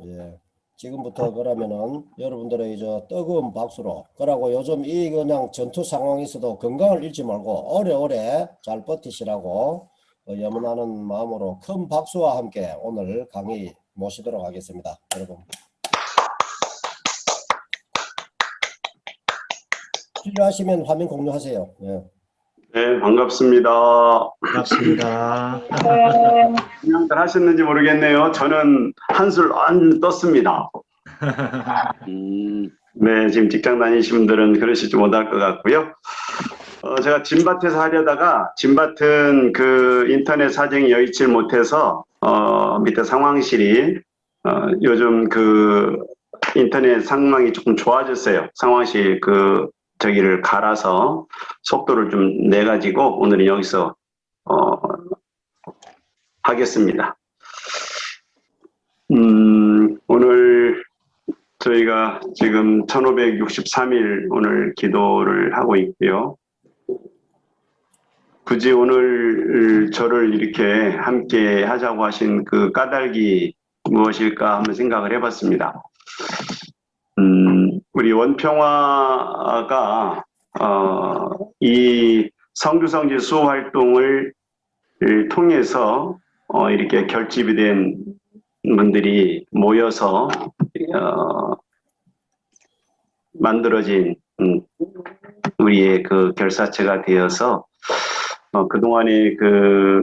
예. 지금부터 그러면은 여러분들의 저 뜨거운 박수로 그러고 요즘 이 그냥 전투 상황에서도 건강을 잃지 말고 오래오래 잘 버티시라고 염원하는 마음으로 큰 박수와 함께 오늘 강의 모시도록 하겠습니다. 여러분 필요하시면 화면 공유하세요. 예. 네, 반갑습니다. 반갑습니다. 분명들 하셨는지 모르겠네요. 저는 한술 완전 떴습니다. 네, 지금 직장 다니시는 분들은 그러시지 못할 것 같고요. 제가 진밭에서 하려다가 진밭은 그 인터넷 사정이 여의치 못해서 밑에 상황실이 요즘 그 인터넷 상황이 조금 좋아졌어요. 상황실 그 저기를 갈아서 속도를 좀 내가지고 오늘은 여기서 하겠습니다. 오늘 저희가 지금 1563일 오늘 기도를 하고 있고요. 굳이 오늘 저를 이렇게 함께 하자고 하신 그 까닭이 무엇일까 한번 생각을 해봤습니다. 우리 원평화가 이 성주성지 수호 활동을 통해서 이렇게 결집이 된 분들이 모여서 만들어진 우리의 그 결사체가 되어서 그동안에 그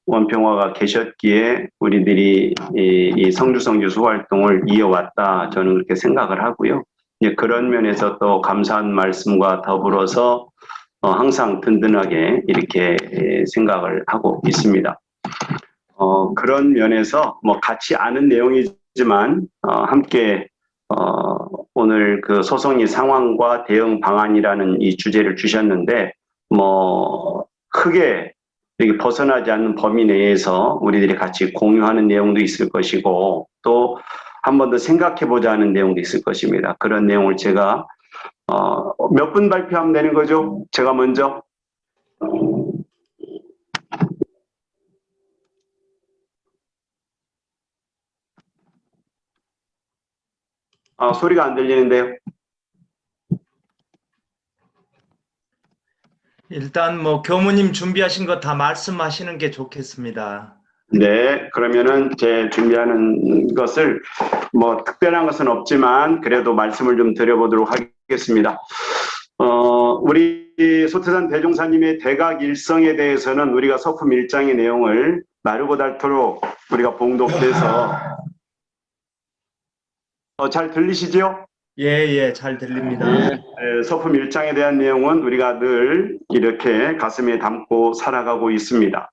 원평화가 계셨기에 우리들이 이 성주성지 수호 활동을 이어왔다 저는 그렇게 생각을 하고요. 이제 그런 면에서 또 감사한 말씀과 더불어서 항상 든든하게 이렇게 생각을 하고 있습니다. 그런 면에서 뭐 같이 아는 내용이지만 함께 오늘 그 소송의 상황과 대응 방안이라는 이 주제를 주셨는데 뭐 크게 여기 벗어나지 않는 범위 내에서 우리들이 같이 공유하는 내용도 있을 것이고 또 한 번 더 생각해보자 하는 내용도 있을 것입니다. 그런 내용을 제가 몇 분 발표하면 되는 거죠? 제가 먼저 소리가 안 들리는데요. 일단 뭐 교무님 준비하신 거 다 말씀하시는 게 좋겠습니다. 네, 그러면은 제 준비하는 것을 뭐 특별한 것은 없지만 그래도 말씀을 좀 드려보도록 하겠습니다. 우리 소태산 대종사님의 대각 일성에 대해서는 우리가 서품 1장의 내용을 나르고 닳도록 우리가 봉독해서 잘 들리시죠? 예, 잘 들립니다. 네, 서품 1장에 대한 내용은 우리가 늘 이렇게 가슴에 담고 살아가고 있습니다.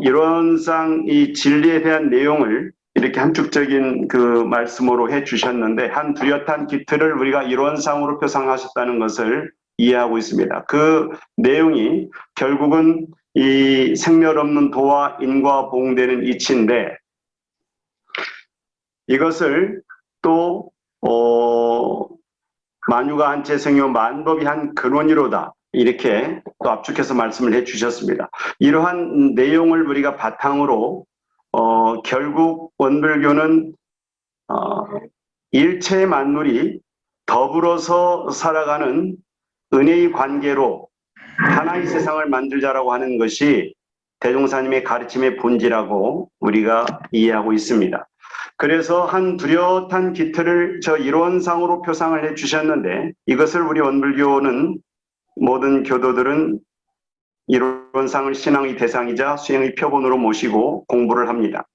이론상 이 진리에 대한 내용을 이렇게 함축적인 그 말씀으로 해 주셨는데 한 뚜렷한 기틀을 우리가 이론상으로 표상하셨다는 것을 이해하고 있습니다. 그 내용이 결국은 이 생멸 없는 도와 인과 보응되는 이치인데 이것을 또 만유가 한 채생요 만법이 한 근원이로다. 이렇게 또 압축해서 말씀을 해 주셨습니다. 이러한 내용을 우리가 바탕으로 결국 원불교는 일체의 만물이 더불어서 살아가는 은혜의 관계로 하나의 세상을 만들자라고 하는 것이 대종사님의 가르침의 본질이라고 우리가 이해하고 있습니다. 그래서 한 뚜렷한 기틀을 저 이론상으로 표상을 해 주셨는데 이것을 우리 원불교는 모든 교도들은 이론상을 신앙의 대상이자 수행의 표본으로 모시고 공부를 합니다.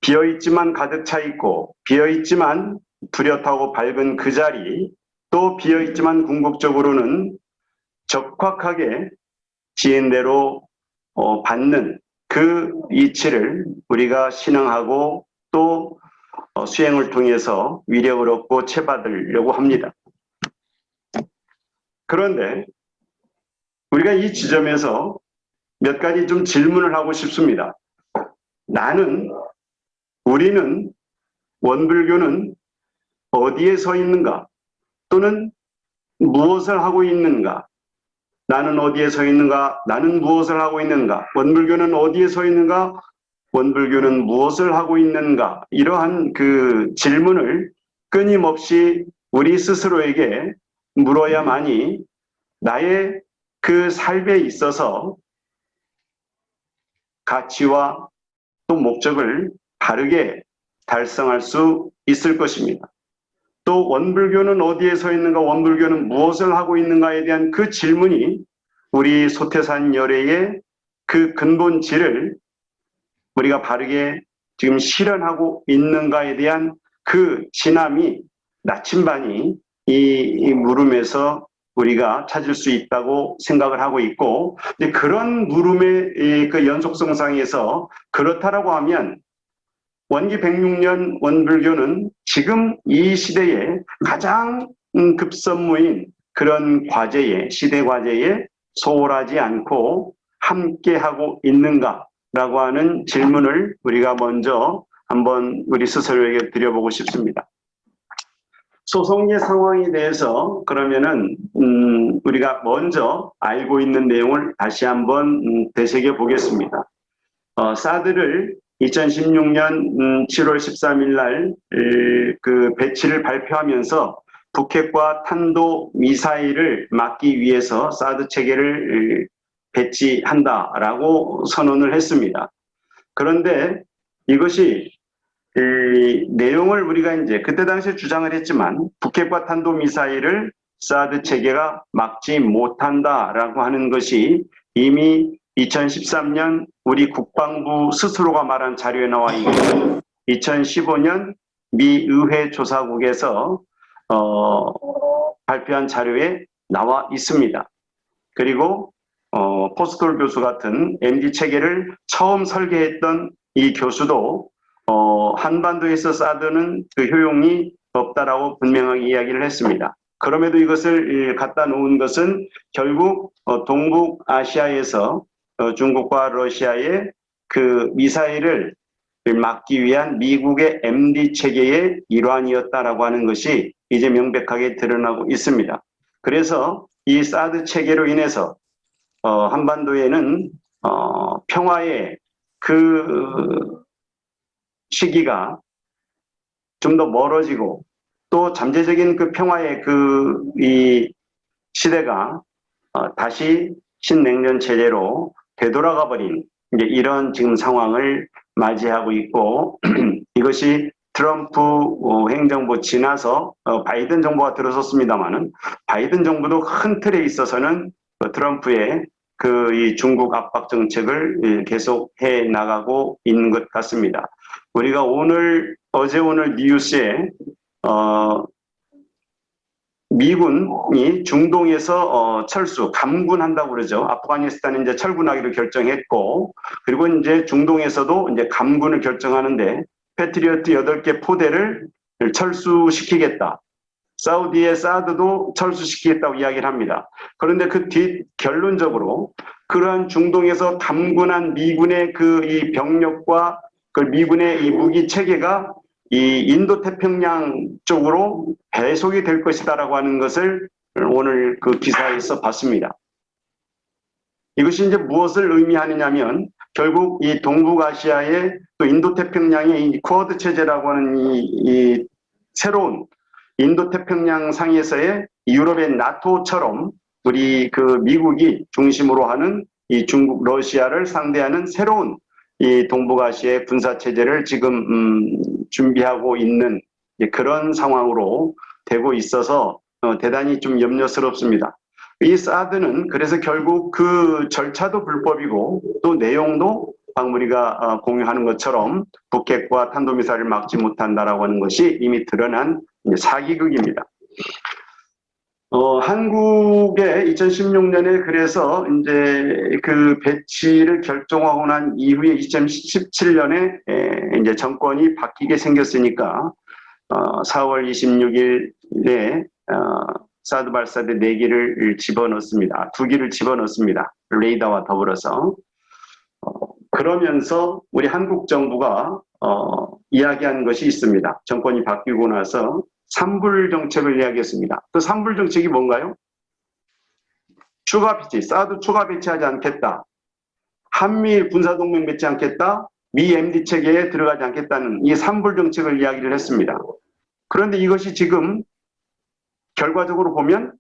비어있지만 가득 차 있고 비어있지만 뚜렷하고 밝은 그 자리 또 비어있지만 궁극적으로는 적확하게 지인대로 받는 그 이치를 우리가 신앙하고 또 수행을 통해서 위력을 얻고 채받으려고 합니다. 그런데 우리가 이 지점에서 몇 가지 좀 질문을 하고 싶습니다. 우리는 원불교는 어디에 서 있는가? 또는 무엇을 하고 있는가? 나는 어디에 서 있는가? 나는 무엇을 하고 있는가? 원불교는 어디에 서 있는가? 원불교는 무엇을 하고 있는가? 이러한 그 질문을 끊임없이 우리 스스로에게 물어야만이 나의 그 삶에 있어서 가치와 또 목적을 바르게 달성할 수 있을 것입니다. 또 원불교는 어디에 서 있는가, 원불교는 무엇을 하고 있는가에 대한 그 질문이 우리 소태산 열애의 그 근본질을 우리가 바르게 지금 실현하고 있는가에 대한 그 진함이 나침반이 이 물음에서 우리가 찾을 수 있다고 생각을 하고 있고, 그런 물음의 그 연속성상에서 그렇다라고 하면 원기 106년 원불교는 지금 이 시대에 가장 급선무인 그런 과제에, 시대 과제에 소홀하지 않고 함께하고 있는가라고 하는 질문을 우리가 먼저 한번 우리 스스로에게 드려보고 싶습니다. 소송의 상황에 대해서 그러면은 우리가 먼저 알고 있는 내용을 다시 한번 되새겨 보겠습니다. 사드를 2016년 7월 13일 날 그 배치를 발표하면서 북핵과 탄도 미사일을 막기 위해서 사드 체계를 배치한다라고 선언을 했습니다. 그런데 이것이 내용을 우리가 이제 그때 당시에 주장을 했지만 북핵과 탄도 미사일을 사드 체계가 막지 못한다라고 하는 것이 이미 2013년 우리 국방부 스스로가 말한 자료에 나와 있고 2015년 미 의회 조사국에서 발표한 자료에 나와 있습니다. 그리고 포스톨 교수 같은 MD 체계를 처음 설계했던 이 교수도 한반도에서 사드는 그 효용이 없다라고 분명하게 이야기를 했습니다. 그럼에도 이것을 갖다 놓은 것은 결국 동북아시아에서 중국과 러시아의 그 미사일을 막기 위한 미국의 MD 체계의 일환이었다라고 하는 것이 이제 명백하게 드러나고 있습니다. 그래서 이 사드 체계로 인해서 한반도에는 평화의 그 시기가 좀 더 멀어지고 또 잠재적인 그 평화의 이 시대가 다시 신냉전 체제로 되돌아가 버린 이제 이런 지금 상황을 맞이하고 있고 이것이 트럼프 행정부 지나서 바이든 정부가 들어섰습니다만은 바이든 정부도 큰 틀에 있어서는 트럼프의 그 이 중국 압박 정책을 계속 해 나가고 있는 것 같습니다. 우리가 어제 오늘 뉴스에 미군이 중동에서 감군한다고 그러죠. 아프가니스탄은 이제 철군하기로 결정했고, 그리고 이제 중동에서도 이제 감군을 결정하는데 패트리어트 8개 포대를 철수시키겠다. 사우디의 사드도 철수시키겠다고 이야기를 합니다. 그런데 그 결론적으로 그러한 중동에서 감군한 미군의 그 이 병력과 그 미군의 이 무기 체계가 이 인도 태평양 쪽으로 배속이 될 것이다라고 하는 것을 오늘 그 기사에서 봤습니다. 이것이 이제 무엇을 의미하느냐면 결국 이 동북아시아의 또 인도 태평양의 이 쿼드 체제라고 하는 이 새로운 인도 태평양 상에서의 유럽의 나토처럼 우리 그 미국이 중심으로 하는 이 중국, 러시아를 상대하는 새로운 이 동북아시아의 군사 체제를 지금 준비하고 있는 그런 상황으로 되고 있어서 대단히 좀 염려스럽습니다. 이 사드는 그래서 결국 그 절차도 불법이고 또 내용도 방금 우리가 공유하는 것처럼 북핵과 탄도미사일을 막지 못한다라고 하는 것이 이미 드러난 사기극입니다. 한국의 2016년에 그래서 이제 그 배치를 결정하고 난 이후에 2017년에 이제 정권이 바뀌게 생겼으니까 4월 26일에 사드 발사대 4기를 집어넣습니다. 2기를 집어넣습니다. 레이더와 더불어서. 그러면서 우리 한국 정부가 이야기한 것이 있습니다. 정권이 바뀌고 나서 산불 정책을 이야기했습니다. 그 산불 정책이 뭔가요? 추가 배치, 사드 추가 배치하지 않겠다. 한미일 군사동맹 맺지 않겠다. 미 MD 체계에 들어가지 않겠다는 이 삼불 정책을 이야기를 했습니다. 그런데 이것이 지금 결과적으로 보면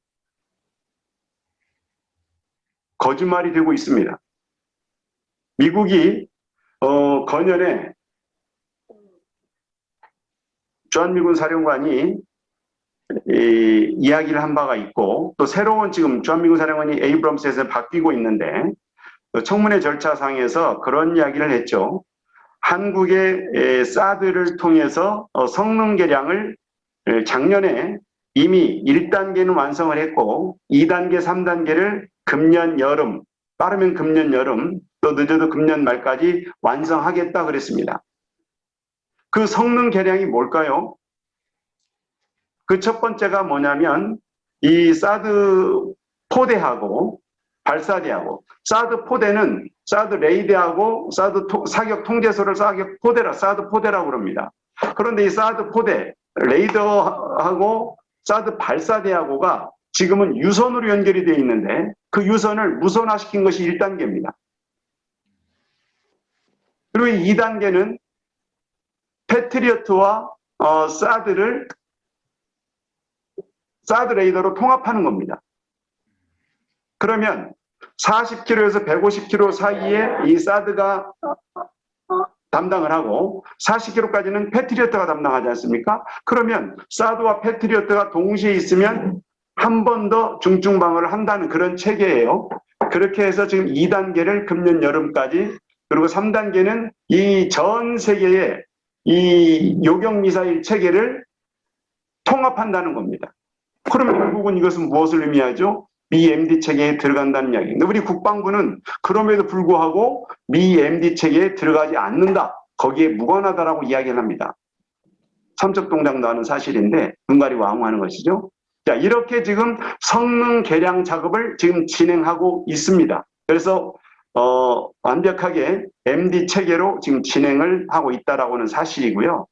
거짓말이 되고 있습니다. 미국이 건연에 주한미군 사령관이 이야기를 한 바가 있고, 또 새로운 지금 주한미군 사령관이 에이브럼스에서 바뀌고 있는데, 청문회 절차상에서 그런 이야기를 했죠. 한국의 사드를 통해서 성능 개량을 작년에 이미 1단계는 완성을 했고 2단계, 3단계를 금년 여름, 빠르면 금년 여름, 또 늦어도 금년 말까지 완성하겠다 그랬습니다. 그 성능 개량이 뭘까요? 그 첫 번째가 뭐냐면 이 사드 포대하고 발사대하고, 사드 포대는 사드 레이더하고 사드 사격 통제소를 사드 포대라고 그럽니다. 그런데 이 사드 포대, 레이더하고 사드 발사대하고가 지금은 유선으로 연결이 되어 있는데 그 유선을 무선화시킨 것이 1단계입니다. 그리고 2단계는 패트리어트와 사드 레이더로 통합하는 겁니다. 그러면 40km에서 150km 사이에 이 사드가 담당을 하고 40km까지는 패트리어트가 담당하지 않습니까? 그러면 사드와 패트리어트가 동시에 있으면 한 번 더 중증방어를 한다는 그런 체계예요. 그렇게 해서 지금 2단계를 금년 여름까지, 그리고 3단계는 이 전 세계의 이 요격 미사일 체계를 통합한다는 겁니다. 그러면 결국은 이것은 무엇을 의미하죠? 미 MD 체계에 들어간다는 이야기입니다. 우리 국방부는 그럼에도 불구하고 미 MD 체계에 들어가지 않는다, 거기에 무관하다라고 이야기를 합니다. 삼척동장도 하는 사실인데 눈가리 왕후하는 것이죠. 자, 이렇게 지금 성능 개량 작업을 지금 진행하고 있습니다. 그래서 완벽하게 MD 체계로 지금 진행을 하고 있다라고는 사실이고요.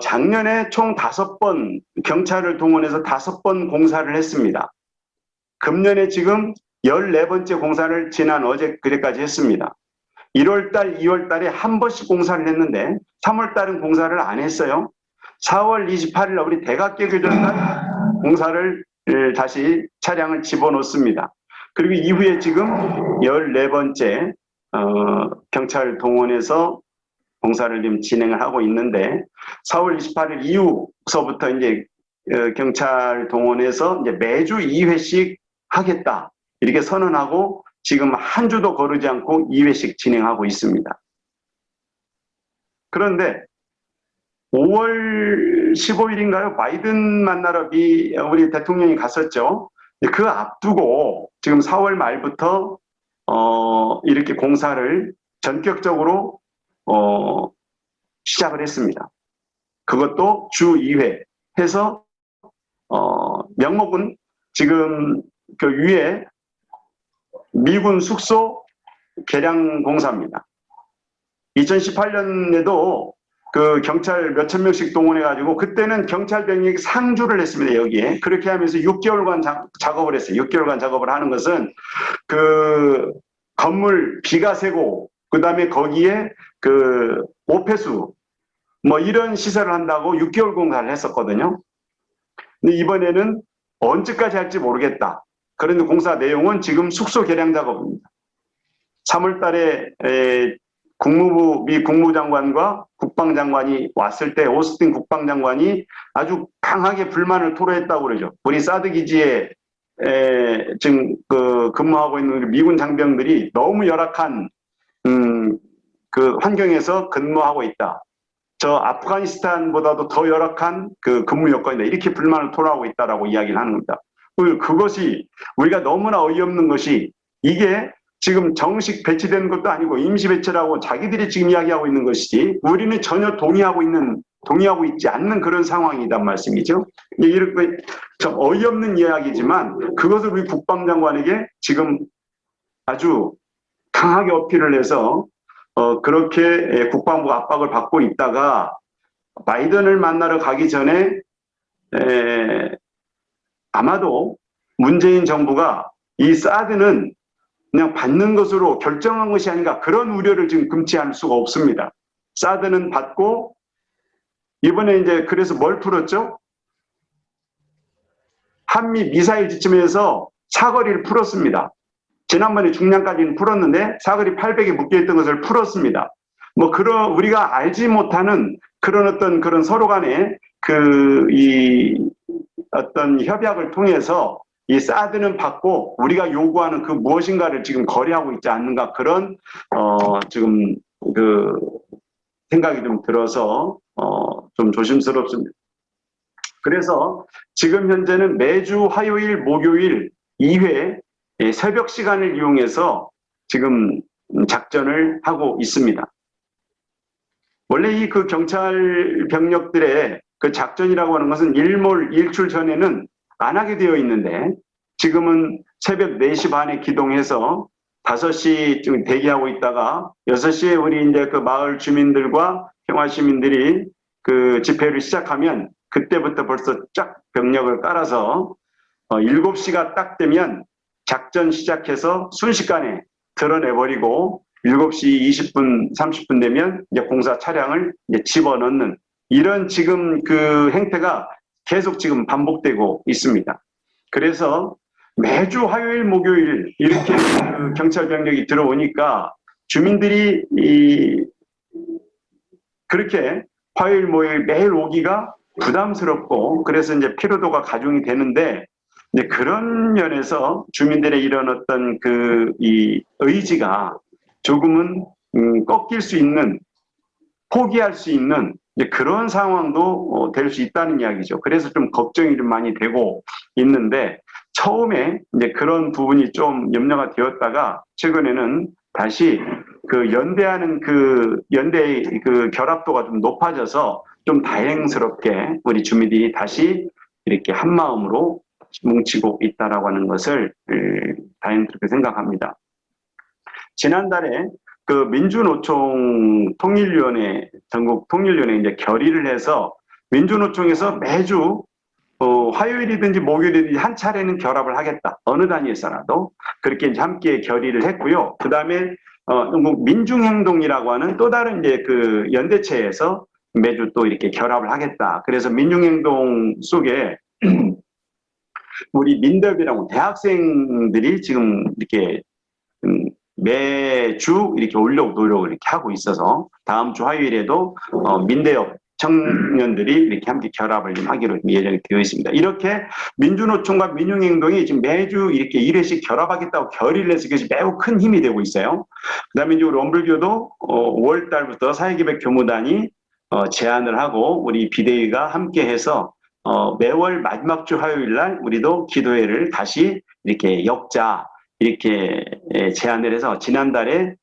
작년에 총 5번 경찰을 동원해서 5번 공사를 했습니다. 금년에 지금 14번째 공사를 지난 어제 그제까지 했습니다. 1월달, 2월달에 한 번씩 공사를 했는데 3월달은 공사를 안 했어요. 4월 28일 날 우리 대각계교전날 공사를 다시 차량을 집어넣습니다. 그리고 이후에 지금 14번째 경찰 동원해서 공사를 지금 진행을 하고 있는데 4월 28일 이후서부터 이제 경찰 동원해서 이제 매주 2회씩 하겠다 이렇게 선언하고 지금 한 주도 거르지 않고 2회씩 진행하고 있습니다. 그런데 5월 15일인가요? 바이든 만나러 우리 대통령이 갔었죠. 그 앞두고 지금 4월 말부터 이렇게 공사를 전격적으로 시작을 했습니다. 그것도 주 2회 해서 명목은 지금 그 위에 미군 숙소 개량 공사입니다. 2018년에도 그 경찰 몇천 명씩 동원해가지고 그때는 경찰 병력이 상주를 했습니다. 여기에 그렇게 하면서 6개월간 작업을 했어요. 6개월간 작업을 하는 것은 그 건물 비가 새고 그 다음에 거기에 그 오폐수 뭐 이런 시설을 한다고 6개월 공사를 했었거든요. 근데 이번에는 언제까지 할지 모르겠다. 그런데 공사 내용은 지금 숙소 개량 작업입니다. 3월 달에 국무부 미 국무장관과 국방장관이 왔을 때 오스틴 국방장관이 아주 강하게 불만을 토로했다고 그러죠. 우리 사드 기지에 지금 근무하고 있는 미군 장병들이 너무 열악한 그 환경에서 근무하고 있다. 저 아프가니스탄보다도 더 열악한 그 근무 여건이다. 이렇게 불만을 토로하고 있다라고 이야기를 하는 겁니다. 그것이 우리가 너무나 어이없는 것이 이게 지금 정식 배치되는 것도 아니고 임시 배치라고 자기들이 지금 이야기하고 있는 것이지 우리는 전혀 동의하고 있지 않는 그런 상황이란 말씀이죠. 이렇게 좀 어이없는 이야기지만 그것을 우리 국방장관에게 지금 아주 강하게 어필을 해서 그렇게 국방부 압박을 받고 있다가 바이든을 만나러 가기 전에 아마도 문재인 정부가 이 사드는 그냥 받는 것으로 결정한 것이 아닌가 그런 우려를 지금 금치 않을 수가 없습니다. 사드는 받고 이번에 이제 그래서 뭘 풀었죠? 한미 미사일 지침에서 사거리를 풀었습니다. 지난번에 중량까지는 풀었는데 사거리 800에 묶여있던 것을 풀었습니다. 뭐 그런 우리가 알지 못하는 그런 어떤 그런 서로 간의 이 어떤 협약을 통해서 이 사드는 받고 우리가 요구하는 그 무엇인가를 지금 거래하고 있지 않는가 그런 지금 그 생각이 좀 들어서 좀 조심스럽습니다. 그래서 지금 현재는 매주 화요일, 목요일 2회 새벽 시간을 이용해서 지금 작전을 하고 있습니다. 원래 이 그 경찰 병력들의 그 작전이라고 하는 것은 일출 전에는 안 하게 되어 있는데 지금은 새벽 4시 반에 기동해서 5시쯤 대기하고 있다가 6시에 우리 이제 그 마을 주민들과 평화 시민들이 그 집회를 시작하면 그때부터 벌써 쫙 병력을 깔아서 7시가 딱 되면 작전 시작해서 순식간에 드러내버리고 7시 20분, 30분 되면 이제 공사 차량을 이제 집어넣는 이런 지금 그 행태가 계속 지금 반복되고 있습니다. 그래서 매주 화요일, 목요일 이렇게 그 경찰 병력이 들어오니까 주민들이 그렇게 화요일, 목요일 매일 오기가 부담스럽고 그래서 이제 피로도가 가중이 되는데 이제 그런 면에서 주민들의 이런 어떤 이 의지가 조금은 꺾일 수 있는 포기할 수 있는 그런 상황도 될 수 있다는 이야기죠. 그래서 좀 걱정이 좀 많이 되고 있는데 처음에 이제 그런 부분이 좀 염려가 되었다가 최근에는 다시 그 연대하는 연대의 그 결합도가 좀 높아져서 좀 다행스럽게 우리 주민들이 다시 이렇게 한 마음으로 뭉치고 있다라고 하는 것을 다행스럽게 생각합니다. 지난달에 그 민주노총 통일위원회, 전국 통일위원회 이제 결의를 해서 민주노총에서 매주 화요일이든지 목요일이든지 한 차례는 결합을 하겠다. 어느 단위에서라도 그렇게 이제 함께 결의를 했고요. 그 다음에 민중행동이라고 하는 또 다른 이제 그 연대체에서 매주 또 이렇게 결합을 하겠다. 그래서 민중행동 속에 우리 민대업이라고 대학생들이 지금 이렇게 매주 이렇게 오려고 노력을 이렇게 하고 있어서 다음 주 화요일에도 민대업 청년들이 이렇게 함께 결합을 좀 하기로 예정이 되어 있습니다. 이렇게 민주노총과 민중행동이 지금 매주 이렇게 1회씩 결합하겠다고 결의를 해서 이것이 매우 큰 힘이 되고 있어요. 그 다음에 이제 우리 원불교도 5월 달부터 사회기백 교무단이 제안을 하고 우리 비대위가 함께 해서 매월 마지막 주 화요일 날 우리도 기도회를 다시 이렇게 역자 이렇게 제안을 해서 지난달에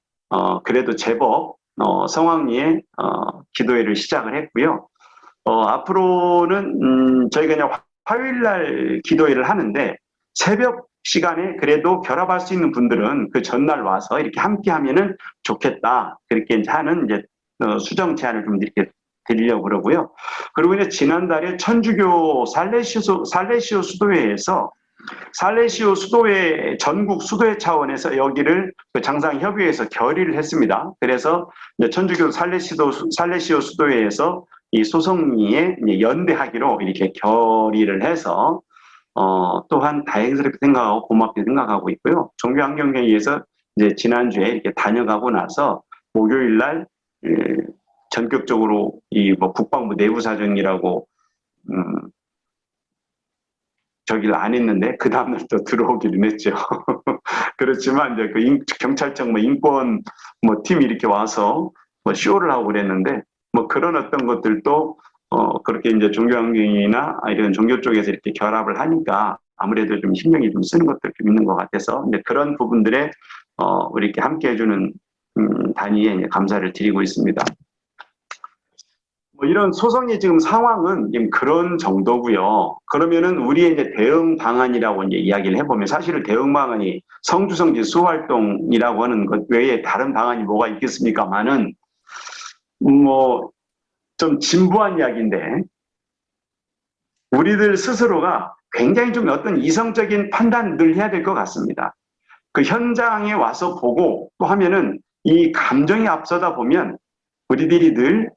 그래도 제법 성황리에 기도회를 시작을 했고요. 앞으로는 저희가 그냥 화요일 날 기도회를 하는데 새벽 시간에 그래도 결합할 수 있는 분들은 그 전날 와서 이렇게 함께 하면은 좋겠다. 그렇게 이제 하는 이제 수정 제안을 좀 이렇게 드리려고 그러고요. 그리고 이제 지난달에 천주교 살레시오 수도회에서 살레시오 수도회 전국 수도회 차원에서 여기를 그 장상협의회에서 결의를 했습니다. 그래서 이제 천주교 살레시오 수도회에서 이 소송리에 연대하기로 이렇게 결의를 해서 또한 다행스럽게 생각하고 고맙게 생각하고 있고요. 종교환경회의에서 이제 지난주에 이렇게 다녀가고 나서 목요일 날 전격적으로 이 뭐 국방부 내부사정이라고 저기를 안 했는데 그 다음날 또 들어오기는 했죠. 그렇지만 이제 그 경찰청 뭐 인권 뭐 팀이 이렇게 와서 뭐 쇼를 하고 그랬는데 뭐 그런 어떤 것들도 그렇게 이제 종교환경이나 이런 종교 쪽에서 이렇게 결합을 하니까 아무래도 좀 신경이 좀 쓰는 것들 좀 있는 것 같아서 이제 그런 부분들에 우리 이렇게 함께 해주는 단위에 이제 감사를 드리고 있습니다. 뭐 이런 소송의 지금 상황은 지금 그런 정도고요. 그러면은 우리의 이제 대응 방안이라고 이제 이야기를 해보면 사실은 대응 방안이 성주성지 수활동이라고 하는 것 외에 다른 방안이 뭐가 있겠습니까만은 뭐 좀 진부한 이야기인데 우리들 스스로가 굉장히 좀 어떤 이성적인 판단을 해야 될 것 같습니다. 그 현장에 와서 보고 또 하면은 이 감정이 앞서다 보면 우리들이 늘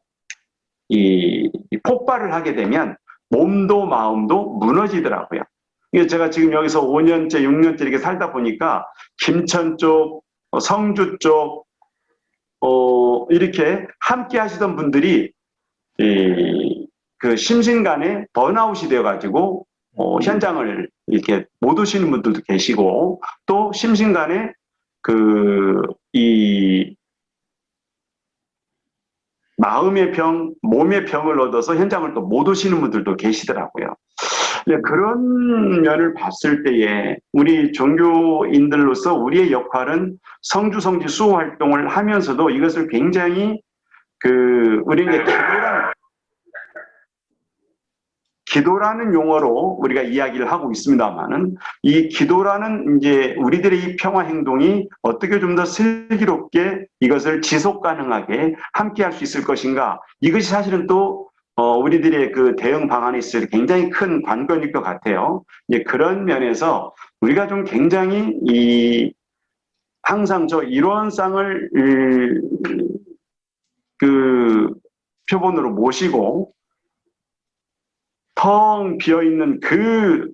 이 폭발을 하게 되면 몸도 마음도 무너지더라고요. 이게 제가 지금 여기서 5년째, 6년째 이렇게 살다 보니까 김천 쪽, 성주 쪽, 이렇게 함께 하시던 분들이 그 심신간에 번아웃이 되어가지고 현장을 이렇게 못 오시는 분들도 계시고 또 심신간에 이 마음의 병, 몸의 병을 얻어서 현장을 또 못 오시는 분들도 계시더라고요. 그런 면을 봤을 때에 우리 종교인들로서 우리의 역할은 성주성지 수호 활동을 하면서도 이것을 굉장히 우리는 기도라는 용어로 우리가 이야기를 하고 있습니다만은 이 기도라는 이제 우리들의 이 평화 행동이 어떻게 좀 더 슬기롭게 이것을 지속 가능하게 함께 할 수 있을 것인가, 이것이 사실은 또 우리들의 그 대응 방안에 있어서 굉장히 큰 관건일 것 같아요. 이제 그런 면에서 우리가 좀 굉장히 항상 저 일원상을 표본으로 모시고 텅 비어있는 그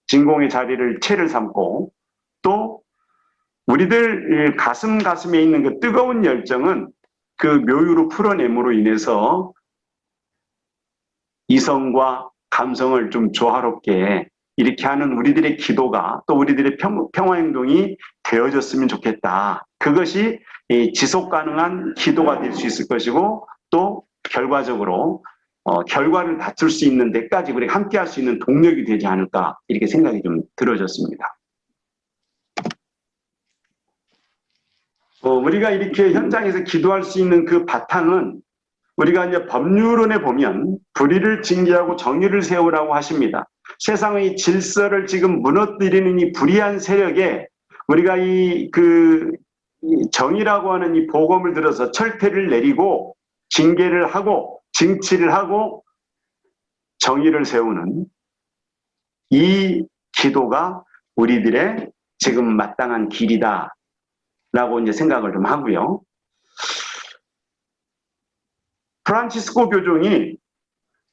진공의 자리를 채를 삼고 또 우리들 가슴에 있는 그 뜨거운 열정은 그 묘유로 풀어냄으로 인해서 이성과 감성을 좀 조화롭게 이렇게 하는 우리들의 기도가 또 우리들의 평화행동이 되어졌으면 좋겠다. 그것이 지속 가능한 기도가 될 수 있을 것이고 또 결과적으로 결과를 다툴 수 있는 데까지 우리가 함께 할 수 있는 동력이 되지 않을까, 이렇게 생각이 좀 들어졌습니다. 우리가 이렇게 현장에서 기도할 수 있는 그 바탕은 우리가 이제 법률론에 보면 불의를 징계하고 정의를 세우라고 하십니다. 세상의 질서를 지금 무너뜨리는 이 불의한 세력에 우리가 이 정의라고 하는 이 보검을 들어서 철퇴를 내리고 징계를 하고 징치를 하고 정의를 세우는 이 기도가 우리들의 지금 마땅한 길이다 라고 이제 생각을 좀 하고요. 프란치스코 교종이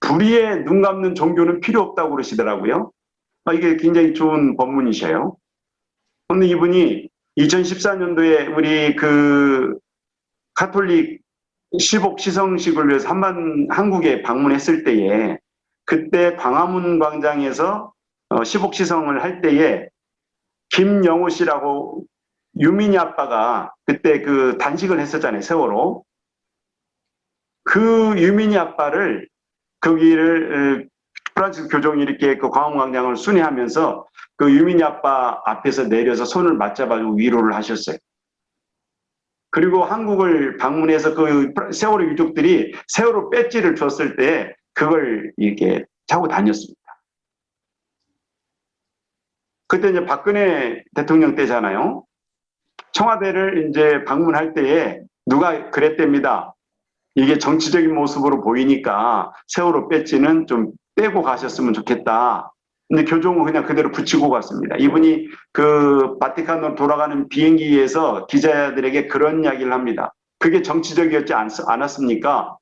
불의에 눈 감는 종교는 필요 없다고 그러시더라고요. 이게 굉장히 좋은 법문이셔요. 근데 이분이 2014년도에 우리 가톨릭 시복 시성식을 위해서 한국에 방문했을 때에 그때 광화문 광장에서 시복 시성을 할 때에 김영호 씨라고 유민희 아빠가 그때 단식을 했었잖아요, 세월호. 그 유민희 아빠를 거기를 프란치스 교종이 이렇게 광화문 광장을 순회하면서 그 유민희 아빠 앞에서 내려서 손을 맞잡아주고 위로를 하셨어요. 그리고 한국을 방문해서 그 세월호 유족들이 세월호 배지를 줬을 때 그걸 이렇게 차고 다녔습니다. 그때 이제 박근혜 대통령 때잖아요. 청와대를 이제 방문할 때에 누가 그랬답니다. 이게 정치적인 모습으로 보이니까 세월호 배지는 좀 떼고 가셨으면 좋겠다. 근데 교종은 그냥 그대로 붙이고 갔습니다. 이분이 바티칸으로 돌아가는 비행기에서 기자들에게 그런 이야기를 합니다. 그게 정치적이었지 않았습니까?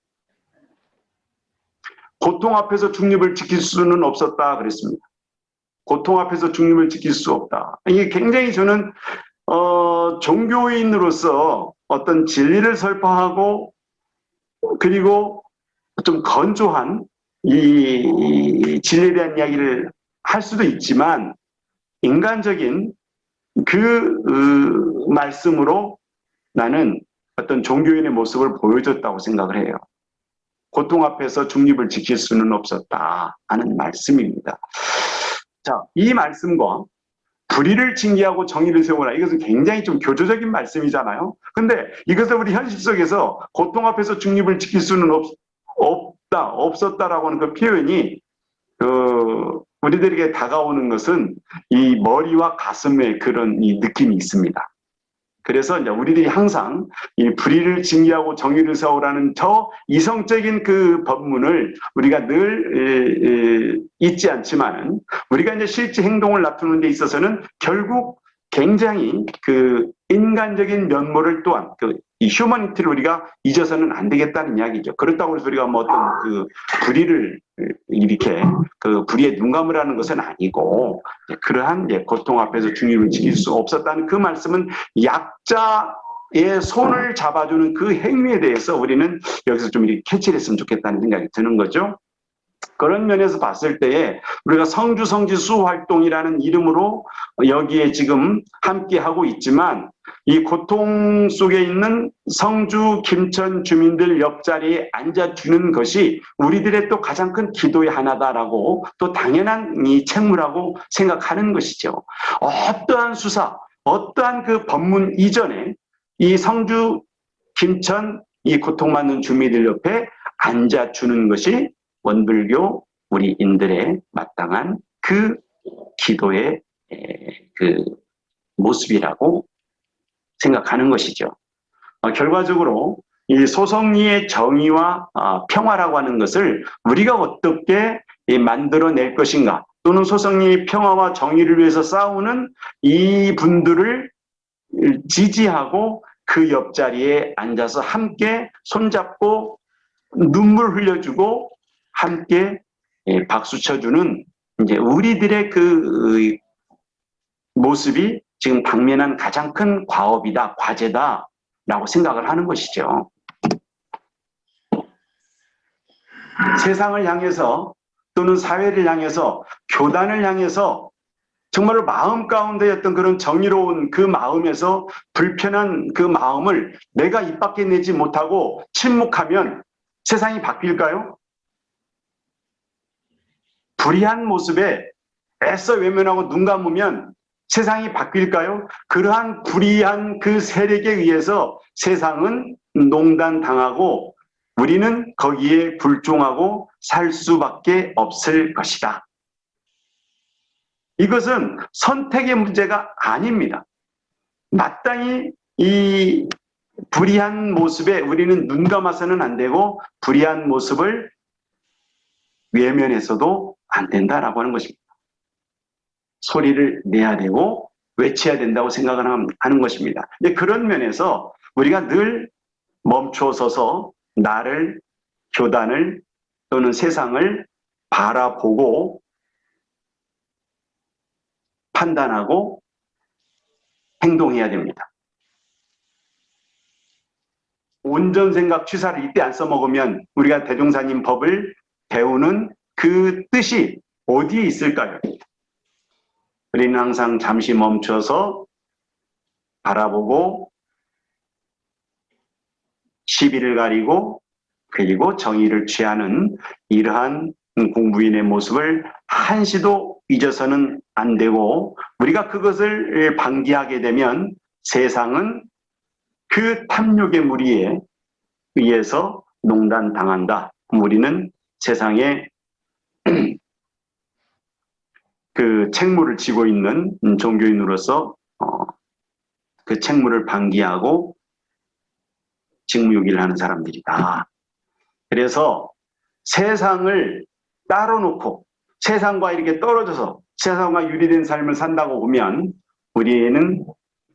고통 앞에서 중립을 지킬 수는 없었다 그랬습니다. 고통 앞에서 중립을 지킬 수 없다. 이게 굉장히 저는 종교인으로서 어떤 진리를 설파하고 그리고 좀 건조한 이 진리에 대한 이야기를 할 수도 있지만 인간적인 말씀으로 나는 어떤 종교인의 모습을 보여줬다고 생각을 해요. 고통 앞에서 중립을 지킬 수는 없었다 하는 말씀입니다. 자, 이 말씀과 불의를 징계하고 정의를 세우라, 이것은 굉장히 좀 교조적인 말씀이잖아요. 근데 이것을 우리 현실 속에서 고통 앞에서 중립을 지킬 수는 없었다라고 하는 그 표현이 우리들에게 다가오는 것은 이 머리와 가슴에 그런 이 느낌이 있습니다. 그래서 이제 우리들이 항상 이 불의를 징계하고 정의를 세우라는 저 이성적인 그 법문을 우리가 늘 잊지 않지만 우리가 이제 실제 행동을 나타내는 데 있어서는 결국 굉장히 그 인간적인 면모를 또한 이 휴머니티를 우리가 잊어서는 안 되겠다는 이야기죠. 그렇다고 해서 우리가 뭐 어떤 그 불의를 이렇게 그 불의에 눈 감으라는 것은 아니고 그러한 고통 앞에서 중립을 지킬 수 없었다는 그 말씀은 약자의 손을 잡아주는 그 행위에 대해서 우리는 여기서 좀 이렇게 캐치를 했으면 좋겠다는 생각이 드는 거죠. 그런 면에서 봤을 때에 우리가 성주 성지수 활동이라는 이름으로 여기에 지금 함께 하고 있지만 이 고통 속에 있는 성주 김천 주민들 옆자리에 앉아주는 것이 우리들의 또 가장 큰 기도의 하나다라고 또 당연한 이 책무라고 생각하는 것이죠. 어떠한 수사, 어떠한 그 법문 이전에 이 성주 김천 이 고통받는 주민들 옆에 앉아주는 것이 원불교 우리인들의 마땅한 그 기도의 그 모습이라고 생각하는 것이죠. 결과적으로 이 소송리의 정의와 평화라고 하는 것을 우리가 어떻게 만들어낼 것인가, 또는 소송리의 평화와 정의를 위해서 싸우는 이 분들을 지지하고 그 옆자리에 앉아서 함께 손잡고 눈물 흘려주고 함께 박수 쳐주는 이제 우리들의 그 모습이 지금 당면한 가장 큰 과업이다, 과제다라고 생각을 하는 것이죠. 세상을 향해서 또는 사회를 향해서 교단을 향해서 정말로 마음 가운데 어떤 그런 정의로운 그 마음에서 불편한 그 마음을 내가 입 밖에 내지 못하고 침묵하면 세상이 바뀔까요? 불의한 모습에 애써 외면하고 눈 감으면 세상이 바뀔까요? 그러한 불의한 그 세력에 의해서 세상은 농단당하고 우리는 거기에 불종하고 살 수밖에 없을 것이다. 이것은 선택의 문제가 아닙니다. 마땅히 이 불의한 모습에 우리는 눈 감아서는 안 되고 불의한 모습을 외면해서도 안 된다라고 하는 것입니다. 소리를 내야 되고 외쳐야 된다고 생각을 하는 것입니다. 그런 면에서 우리가 늘 멈춰서서 나를, 교단을 또는 세상을 바라보고 판단하고 행동해야 됩니다. 온전생각 취사를 이때 안 써먹으면 우리가 대종사님 법을 배우는 그 뜻이 어디에 있을까요? 우리는 항상 잠시 멈춰서 바라보고 시비를 가리고 그리고 정의를 취하는 이러한 공부인의 모습을 한시도 잊어서는 안 되고 우리가 그것을 방기하게 되면 세상은 그 탐욕의 무리에 의해서 농단당한다. 우리는 세상에 그 책무를 지고 있는 종교인으로서 그 책무를 방기하고 직무유기를 하는 사람들이다. 그래서 세상을 따로 놓고 세상과 이렇게 떨어져서 세상과 유리된 삶을 산다고 보면 우리는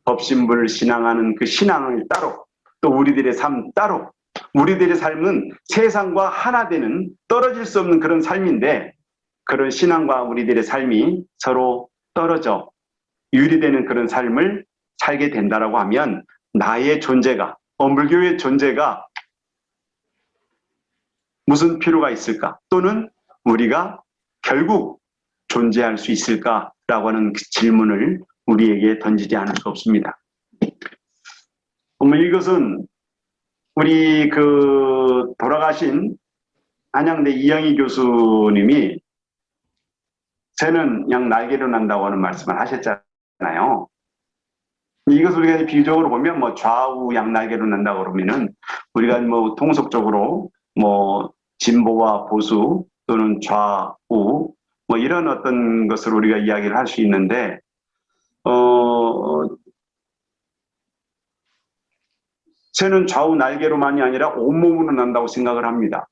법신부를 신앙하는 그 신앙을 따로 또 우리들의 삶 따로 우리들의 삶은 세상과 하나 되는 떨어질 수 없는 그런 삶인데 그런 신앙과 우리들의 삶이 서로 떨어져 유리되는 그런 삶을 살게 된다라고 하면 나의 존재가 원불교의 존재가 무슨 필요가 있을까? 또는 우리가 결국 존재할 수 있을까라고 하는 그 질문을 우리에게 던지지 않을 수 없습니다. 이것은 우리 그 돌아가신 한양대 이영희 교수님이 새는 양 날개로 난다고 하는 말씀을 하셨잖아요. 이것을 우리가 비유적으로 보면 뭐 좌우 양 날개로 난다고 그러면은 우리가 뭐 통속적으로 뭐 진보와 보수 또는 좌우 뭐 이런 어떤 것을 우리가 이야기를 할 수 있는데 새는 좌우 날개로만이 아니라 온몸으로 난다고 생각을 합니다.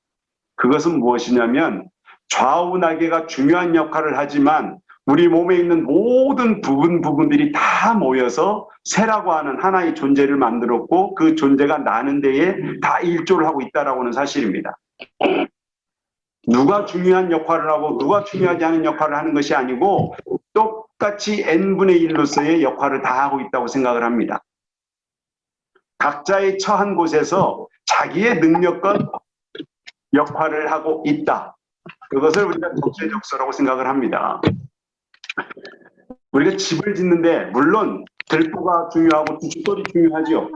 그것은 무엇이냐면 좌우 날개가 중요한 역할을 하지만 우리 몸에 있는 모든 부분들이 다 모여서 새라고 하는 하나의 존재를 만들었고 그 존재가 나는 데에 다 일조를 하고 있다라고 하는 사실입니다. 누가 중요한 역할을 하고 누가 중요하지 않은 역할을 하는 것이 아니고 똑같이 n분의 1로서의 역할을 다 하고 있다고 생각을 합니다. 각자의 처한 곳에서 자기의 능력과 역할을 하고 있다. 그것을 우리가 적재적소라고 생각을 합니다. 우리가 집을 짓는데 물론 들보가 중요하고 주춧돌이 중요하지요.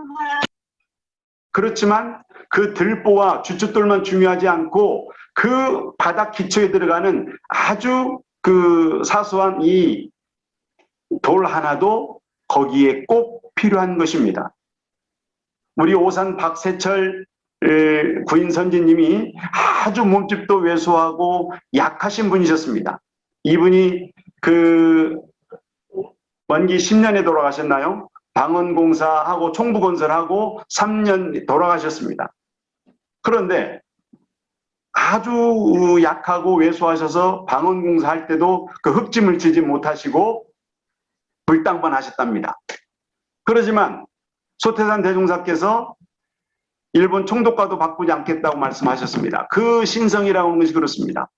그렇지만 그 들보와 주춧돌만 중요하지 않고 그 바닥 기초에 들어가는 아주 그 사소한 이 돌 하나도 거기에 꼭 필요한 것입니다. 우리 오산 박세철 구인 선지님이 아주 몸집도 왜소하고 약하신 분이셨습니다. 이분이 그 만기 10년에 돌아가셨나요? 방언공사하고 총부건설하고 3년 돌아가셨습니다. 그런데 아주 약하고 왜소하셔서 방언공사 할 때도 그 흙짐을 지지 못하시고 불당번 하셨답니다. 그러지만 소태산 대종사께서 일본 총독과도 바꾸지 않겠다고 말씀하셨습니다. 그 신성이라고 하는 것이 그렇습니다.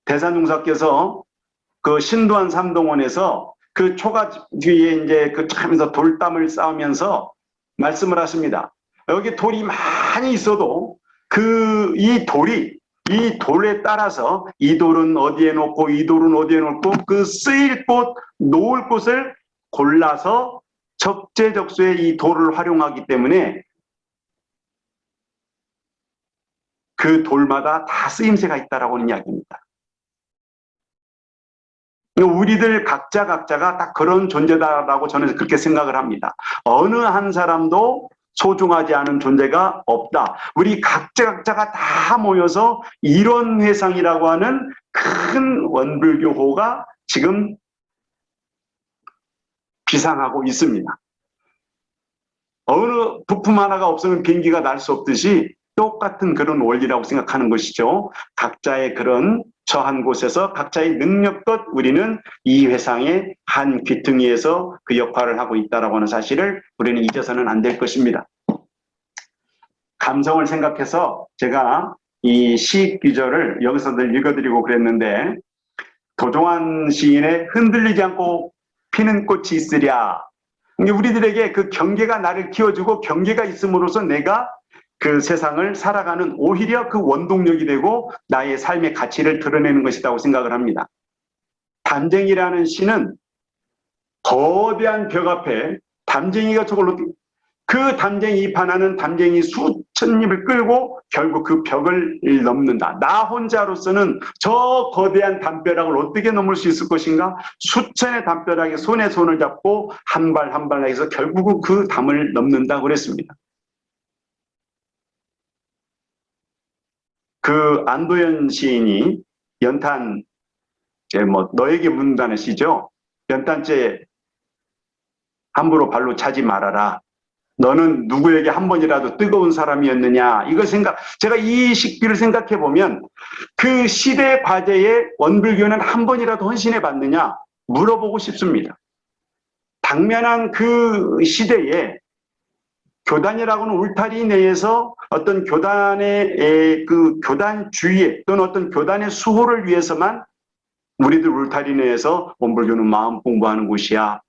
대산종사께서 그 신도안 삼동원에서 그 초가 뒤에 이제 그 참에서 돌담을 쌓으면서 말씀을 하십니다. 여기 돌이 많이 있어도 이 돌에 따라서 이 돌은 어디에 놓고 이 돌은 어디에 놓고 그 쓰일 곳, 놓을 곳을 골라서 적재적소에 이 돌을 활용하기 때문에 그 돌마다 다 쓰임새가 있다라고 하는 이야기입니다. 우리들 각자가 딱 그런 존재다라고 저는 그렇게 생각을 합니다. 어느 한 사람도 소중하지 않은 존재가 없다. 우리 각자가 다 모여서 이론 회상이라고 하는 큰 원불교호가 지금 비상하고 있습니다. 어느 부품 하나가 없으면 비행기가 날 수 없듯이 똑같은 그런 원리라고 생각하는 것이죠. 각자의 그런 처한 곳에서 각자의 능력껏 우리는 이 회상의 한 귀퉁이에서 그 역할을 하고 있다라고 하는 사실을 우리는 잊어서는 안 될 것입니다. 감성을 생각해서 제가 이 시 귀절을 여기서 늘 읽어드리고 그랬는데 도종환 시인의 흔들리지 않고 피는 꽃이 있으랴. 우리들에게 그 경계가 나를 키워주고 경계가 있음으로써 내가 그 세상을 살아가는 오히려 그 원동력이 되고 나의 삶의 가치를 드러내는 것이라고 생각을 합니다. 담쟁이라는 시는 거대한 벽 앞에 담쟁이가 저걸로 그 담쟁이 잎 하나는 담쟁이 수천 잎을 끌고 결국 그 벽을 넘는다. 나 혼자로서는 저 거대한 담벼락을 어떻게 넘을 수 있을 것인가? 수천의 담벼락에 손에 손을 잡고 한 발 한 발 해서 결국은 그 담을 넘는다 그랬습니다. 그 안도현 시인이 연탄, 너에게 묻는다는 시죠. 연탄재 함부로 발로 차지 말아라. 너는 누구에게 한 번이라도 뜨거운 사람이었느냐. 제가 이 식비를 생각해 보면 그 시대 과제에 원불교는 한 번이라도 헌신해 봤느냐 물어보고 싶습니다. 당면한 그 시대에 교단이라고는 울타리 내에서 어떤 교단의 그 교단 주의에 또는 어떤 교단의 수호를 위해서만 우리들 울타리 내에서 원불교는 마음 공부하는 곳이야.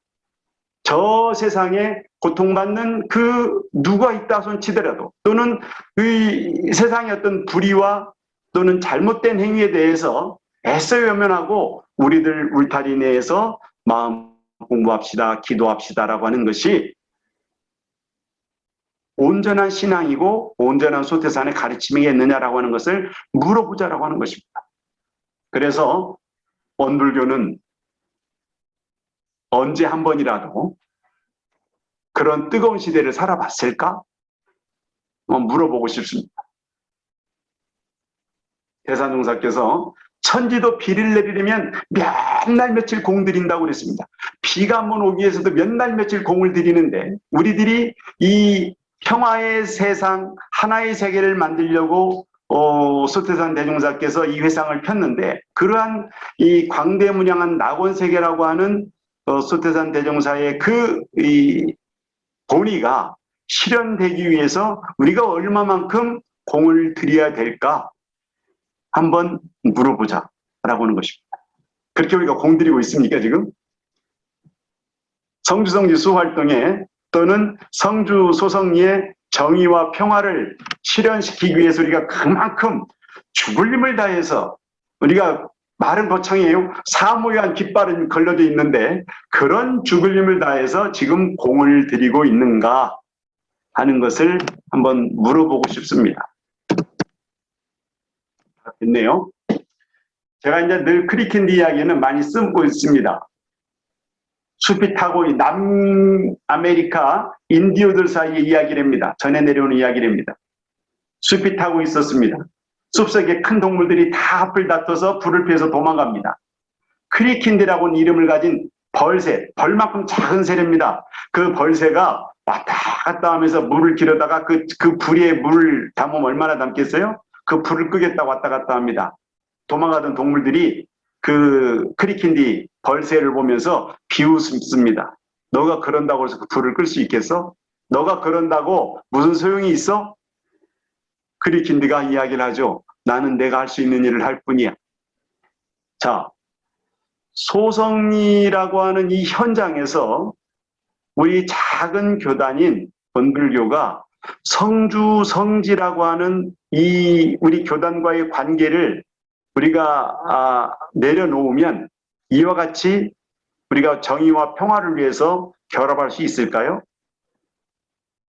저 세상에 고통받는 그 누가 있다 손치더라도 또는 이 세상의 어떤 불의와 또는 잘못된 행위에 대해서 애써 외면하고 우리들 울타리 내에서 마음 공부합시다, 기도합시다라고 하는 것이 온전한 신앙이고 온전한 소태산의 가르침이겠느냐라고 하는 것을 물어보자라고 하는 것입니다. 그래서 원불교는 언제 한 번이라도 그런 뜨거운 시대를 살아봤을까? 물어보고 싶습니다. 대산종사께서 천지도 비를 내리려면 몇 날 며칠 공 들인다고 그랬습니다. 비가 한번 오기 위해서도 몇 날 며칠 공을 들이는데 우리들이 이 평화의 세상, 하나의 세계를 만들려고 소태산 대종사께서 이 회상을 폈는데, 그러한 이 광대문양한 낙원세계라고 하는 소태산 대종사의 이 본의가 실현되기 위해서 우리가 얼마만큼 공을 들여야 될까 한번 물어보자 라고 하는 것입니다. 그렇게 우리가 공들이고 있습니까 지금? 성주 수호활동에 또는 성주 소성리의 정의와 평화를 실현시키기 위해서 우리가 그만큼 죽을 힘을 다해서, 우리가 말은 거창해요. 사모한 깃발은 걸려져 있는데 그런 죽을 힘을 다해서 지금 공을 들이고 있는가 하는 것을 한번 물어보고 싶습니다. 됐네요. 제가 이제 늘 크리킨디 이야기는 많이 쓰고 있습니다. 숲이 타고 남아메리카 인디오들 사이의 이야기랍니다. 전해 내려오는 이야기랍니다. 숲이 타고 있었습니다. 숲속에 큰 동물들이 다 앞을 다퉈서 불을 피워서 도망갑니다. 크리킨디라고는 이름을 가진 벌새, 벌만큼 작은 새랍니다. 그 벌새가 왔다 갔다 하면서 물을 기르다가 그 불에 물을 담으면 얼마나 담겠어요? 그 불을 끄겠다고 왔다 갔다 합니다. 도망가던 동물들이 그 크리킨디 벌새를 보면서 비웃습니다. 너가 그런다고 해서 그 불을 끌 수 있겠어? 너가 그런다고 무슨 소용이 있어? 크리킨디가 이야기를 하죠. 나는 내가 할 수 있는 일을 할 뿐이야. 자, 소성리라고 하는 이 현장에서 우리 작은 교단인 원불교가 성주 성지라고 하는 이 우리 교단과의 관계를 우리가 내려놓으면 이와 같이 우리가 정의와 평화를 위해서 결합할 수 있을까요?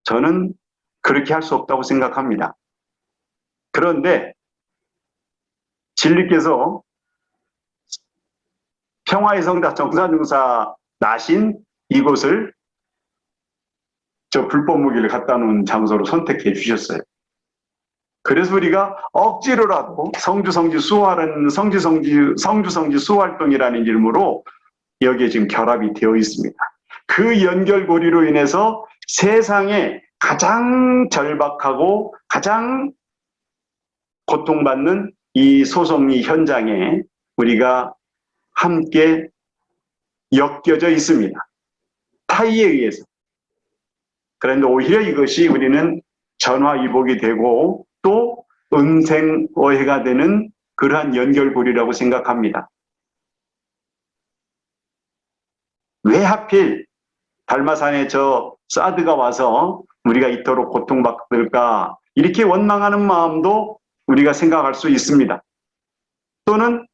저는 그렇게 할 수 없다고 생각합니다. 그런데 진리께서 평화의 성자 정산중사 나신 이곳을 저 불법 무기를 갖다 놓은 장소로 선택해 주셨어요. 그래서 우리가 억지로라도 성주 수호활동이라는 이름으로 여기에 지금 결합이 되어 있습니다. 그 연결고리로 인해서 세상에 가장 절박하고 가장 고통받는 이 소성리 현장에 우리가 함께 엮여져 있습니다. 타이에 의해서. 그런데 오히려 이것이 우리는 전화위복이 되고 또 은생어해가 되는 그러한 연결고리라고 생각합니다. 왜 하필 달마산에 저 사드가 와서 우리가 이토록 고통받을까, 이렇게 원망하는 마음도 우리가 생각할 수 있습니다. 또는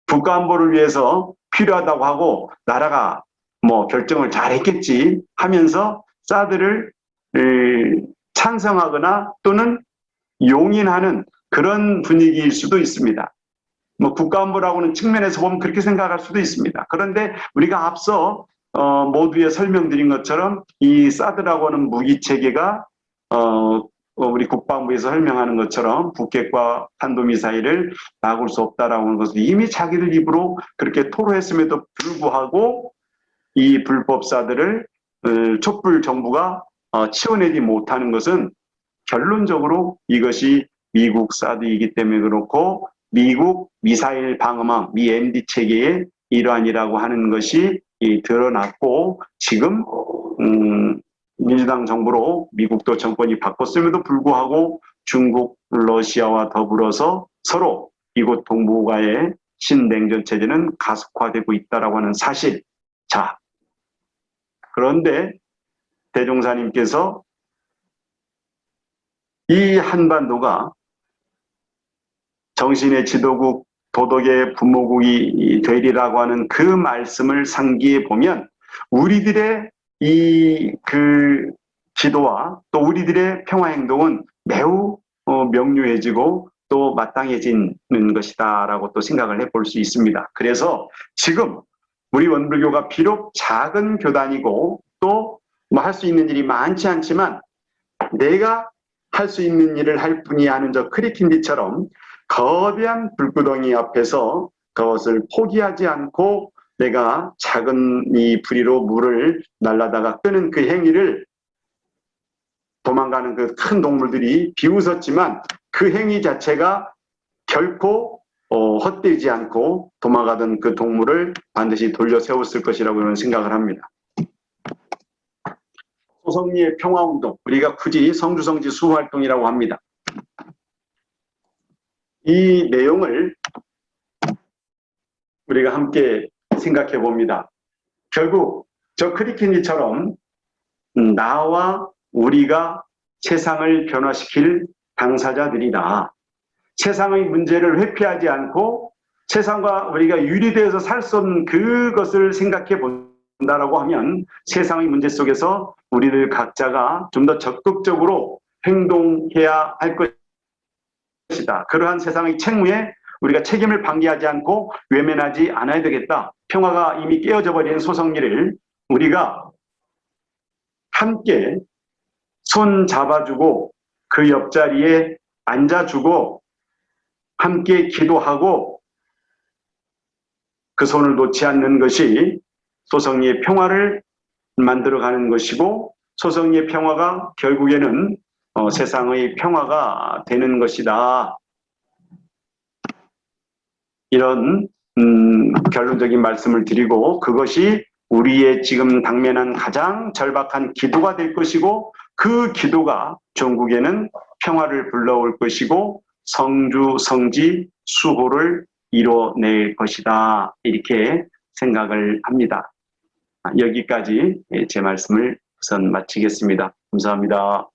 국가안보를 위해서 필요하다고 하고 나라가 뭐 결정을 잘했겠지 하면서 사드를 찬성하거나 또는 용인하는 그런 분위기일 수도 있습니다. 뭐 국가안보라고 하는 측면에서 보면 그렇게 생각할 수도 있습니다. 그런데 우리가 앞서 모두에 설명드린 것처럼 이 사드라고 하는 무기체계가 우리 국방부에서 설명하는 것처럼 북핵과 탄도미사일을 막을 수 없다라고 하는 것을 이미 자기들 입으로 그렇게 토로했음에도 불구하고 이 불법사들을 촛불 정부가 치워내지 못하는 것은 결론적으로 이것이 미국 사드이기 때문에 그렇고 미국 미사일 방어망, 미 MD 체계의 일환이라고 하는 것이 드러났고 지금 민주당 정부로 미국도 정권이 바꿨음에도 불구하고 중국, 러시아와 더불어서 서로 이곳 동북아의 신냉전 체제는 가속화되고 있다라고 하는 사실. 자, 그런데 대종사님께서 이 한반도가 정신의 지도국, 도덕의 부모국이 되리라고 하는 그 말씀을 상기해 보면 우리들의 그 지도와 또 우리들의 평화 행동은 매우 명료해지고 또 마땅해지는 것이다라고 또 생각을 해볼 수 있습니다. 그래서 지금 우리 원불교가 비록 작은 교단이고 또 뭐 할 수 있는 일이 많지 않지만 내가 할 수 있는 일을 할 뿐이 하는 저 크리킨디처럼 거대한 불구덩이 앞에서 그것을 포기하지 않고 내가 작은 이 부리로 물을 날라다가 끄는 그 행위를 도망가는 그 큰 동물들이 비웃었지만 그 행위 자체가 결코 헛되지 않고 도망가던 그 동물을 반드시 돌려 세웠을 것이라고 저는 생각을 합니다. 소성리의 평화운동, 우리가 굳이 성주성지 수호활동이라고 합니다. 이 내용을 우리가 함께 생각해 봅니다. 결국 저 크리키니처럼 나와 우리가 세상을 변화시킬 당사자들이다. 세상의 문제를 회피하지 않고 세상과 우리가 유리되어서 살 수 없는 그것을 생각해 본다라고 하면 세상의 문제 속에서 우리들 각자가 좀 더 적극적으로 행동해야 할 것이다. 그러한 세상의 책무에 우리가 책임을 방기하지 않고 외면하지 않아야 되겠다. 평화가 이미 깨어져 버린 소성리를 우리가 함께 손 잡아주고 그 옆자리에 앉아주고 함께 기도하고 그 손을 놓지 않는 것이 소성리의 평화를 만들어가는 것이고 소성리의 평화가 결국에는 세상의 평화가 되는 것이다. 이런 결론적인 말씀을 드리고 그것이 우리의 지금 당면한 가장 절박한 기도가 될 것이고 그 기도가 전국에는 평화를 불러올 것이고 성주 성지 수호를 이뤄낼 것이다. 이렇게 생각을 합니다. 여기까지 제 말씀을 우선 마치겠습니다. 감사합니다.